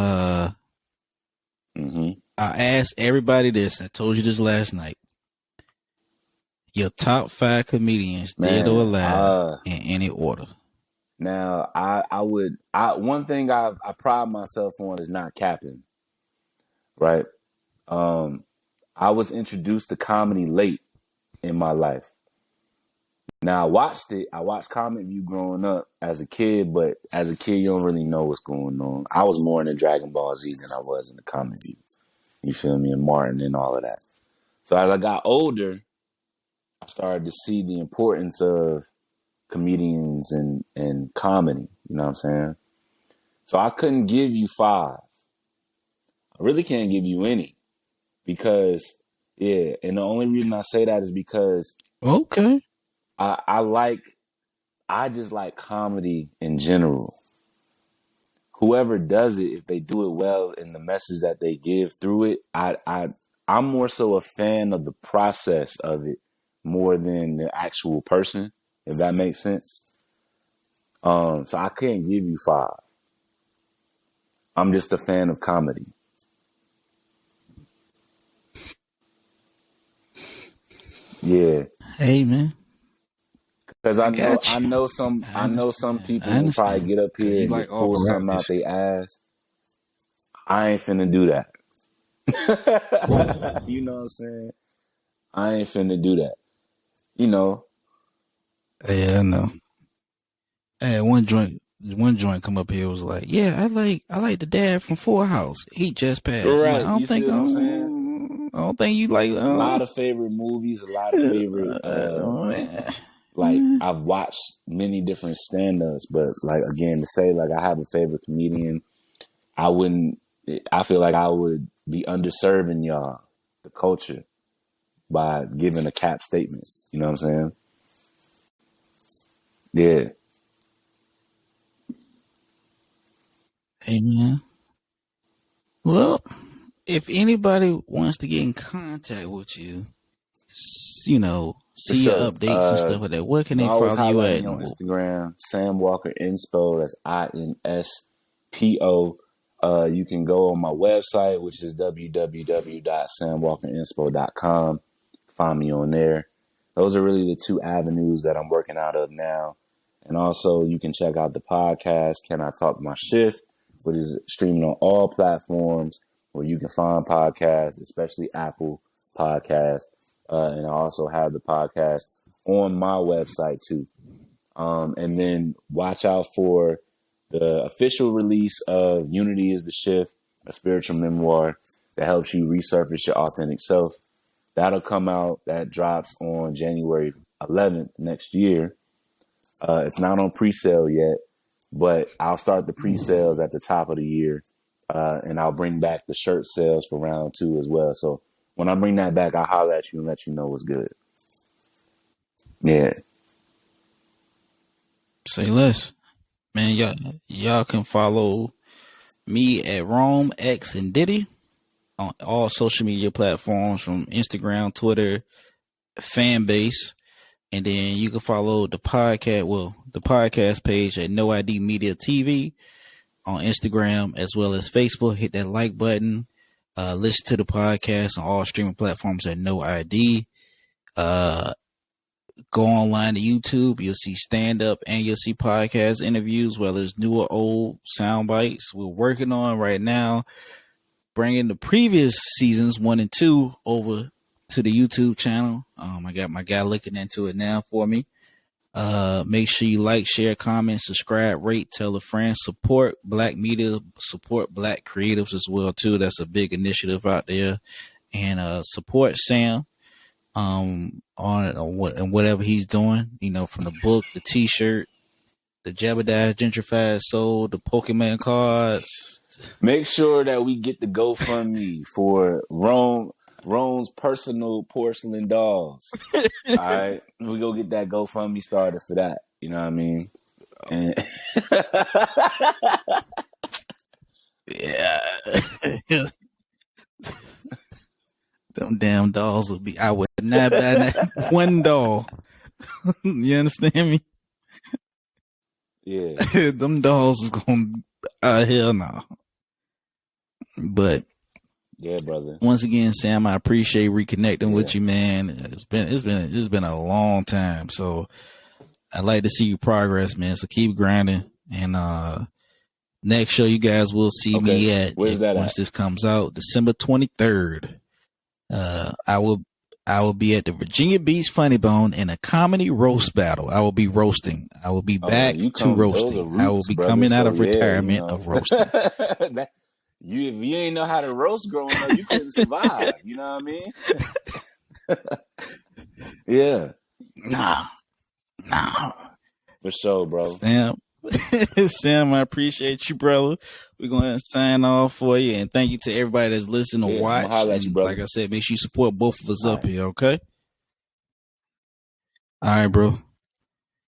Hmm. I asked everybody this. I told you this last night. Your top 5 comedians, dead or Man, alive, in any order. now I would I one thing I pride myself on is not capping, right? Um, I was introduced to comedy late in my life. Now I watched it. I watched Comic View growing up as a kid, but as a kid you don't really know what's going on. I was more into Dragon Ball Z than I was in the Comic View. You feel me? And Martin and all of that. So as I got older, I started to see the importance of comedians and comedy. You know what I'm saying? So I couldn't give you five. I really can't give you any because yeah, and the only reason I say that is because Okay. I I just like comedy in general. Whoever does it, if they do it well and the message that they give through it, I'm more so a fan of the process of it more than the actual person, if that makes sense. So I can't give you five. I'm just a fan of comedy. Yeah. Hey, man. Cause I got you. I I know some understand. I people will probably understand. get up Because here you and like just all pull something out varieties. their ass. I ain't finna do that. You know what I'm saying? I ain't finna do that. You know, Yeah, I know. Hey, one joint come up here was like, yeah, I like the dad from Four House. He just passed. I'm like, right? You see what I'm saying? I don't think you like. A lot of favorite movies, a lot of favorite like uh, I've watched many different stand-ups, but like again to say like I have a favorite comedian, I wouldn't I feel like I would be underserving y'all, the culture, by giving a cap statement. You know what I'm saying? Yeah. hey man. Well, if anybody wants to get in contact with you, For see your sure. updates and stuff like that, where You can can they always follow you holler at at? me on Instagram, Sam Walker Inspo. That's INSPO. You can go on my website, which is www.samwalkerinspo.com. Find me on there. Those are really the two avenues that I'm working out of now. And also, you can check out the podcast, Can I Talk My Shift, which is streaming on all platforms where you can find podcasts, especially Apple Podcasts. And I also have the podcast on my website too. And then watch out for the official release of Unity is the Shift, a spiritual memoir that helps you resurface your authentic self. That'll come out. That drops on January 11th next year. It's not on pre-sale yet, but I'll start the pre-sales at the top of the year, and I'll bring back the shirt sales for round two as well. So when I bring that back, I'll holler at you and let you know what's good. Yeah, Say less. Man, y'all can follow me at Rome, X, and Diddy on all social media platforms from Instagram, Twitter, Fanbase. And then you can follow the podcast page at No ID Media TV on Instagram as well as Facebook. Hit that like button. Listen to the podcast on all streaming platforms at No ID. Uh, Go online to YouTube. You'll see stand up and you'll see podcast interviews, whether it's new or old sound bites. We're working on right now bringing the previous seasons 1 and 2 over to the YouTube channel. I got my guy looking into it now for me. Make sure you like, share, comment, subscribe, rate, tell a friend, support black media, support black creatives as well too. That's a big initiative out there, and support Sam on what and whatever he's doing. From the book, the T-shirt, the Jebediah Gentrified Soul, the Pokemon cards. Make sure that we get the GoFundMe for Rome's personal porcelain dolls. All right, we go get that GoFundMe started for that. You know what I mean? And Yeah. Them damn dolls would be. I would not buy that one doll. You understand me? yeah, Them dolls is gonna. Hell no. But yeah, brother. once again, Sam, I appreciate reconnecting Yeah. with you, man. It's been a long time. So I'd like to see your progress, man. So keep grinding. And next show you guys will see Okay. me at Where's that once at? this comes out, December 23rd. I will be at the Virginia Beach Funny Bone in a comedy roast battle. I will be roasting. I will be Oh, back you to come. Those are roasting. I will roots, be brother. coming out So of yeah, retirement of roasting. that, if you ain't know how to roast growing up, you couldn't survive. You know what I mean? Yeah, Nah, nah. for sure, bro. Sam, Sam, I appreciate you, brother. We're going to sign off for you. And thank you to everybody that's listening to Yeah, I'm gonna watch. holler at you, And like brother. I said, make sure you support both of us All up right. here, okay? All right, bro.